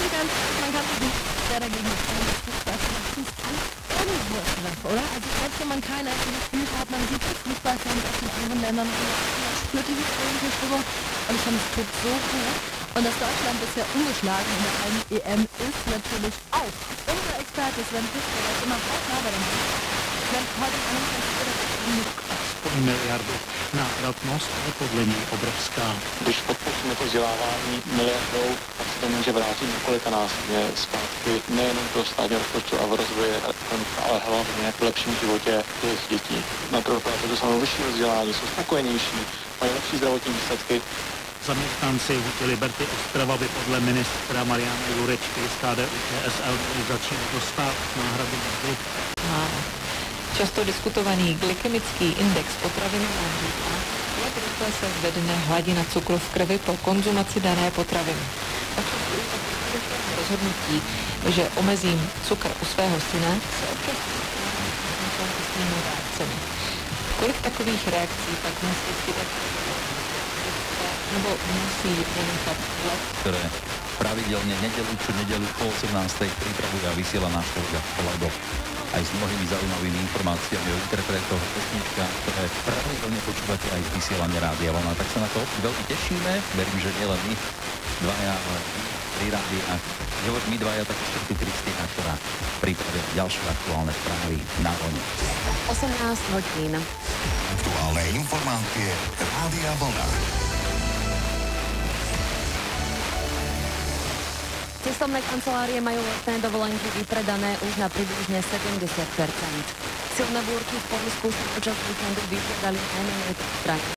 man kann sich nicht sehr dagegen stellen, dass Fußballfans alles unwirtschaftlich, oder? Also selbst wenn man keine gespielt hat, man sieht die Fußballfans aus den anderen Ländern und man spürt die historische Stimmung. Und ich finde, es tut so gut. Und dass Deutschland bisher ungeschlagen in der einen EM ist natürlich auch. Unser Experte Sven Piszczek ist immer Partner bei dem Sven, heute in einem Aspoň miliardu na rovnost je podle ní obrovská. Když podpoříme to vzdělávání miliardou, tak se to může vrátit několikanásobně zpátky nejenom do státního rozpočtu a v rozvoji ekonomiky, ale hlavně v lepším životě těch dětí. Na to dosáhnou vyššího vzdělání, jsou spokojenější, mají lepší zdravotní výsledky. Zaměstnanci Huty Liberty Ostrava by podle ministra Mariana Jurečky z KDU-ČSL měli začít dostávat náhradu mzdy. Často diskutovaný glykemický index potravinového říká, jak rychle se zvedne hladina cukru v krvi po konzumaci dané potraviny. Rozhodnutí, že omezím cukr u svého syna, se občas stejnou reakcemi. Kolik takových reakcí pak musí chytat nebo musí vynechat let? Ktoré pravidelne nedelu čo nedelu po 18. pripravuje a vysiela náš kolega Kolego. Aj s mnohými zaujímavými informáciami o interpretoch pesnička, ktoré pravidelne počúvate aj z vysielania Rádia Vlna. Tak sa na to veľmi tešíme. Verím, že nielen my dvaja, ale pri rádiách. Že my dvaja, tak ešte tu Kristína, ktorá pripravila ďalšie aktuálne správy na Vlne. 18 hodín. Aktuálne informácie Rádia Vlna. Cestovné kancelárie majú letné dovolenky vypredané už na približne 70%. Silné búrky v Poľsku sa počas víkendu vypredali najmenej 3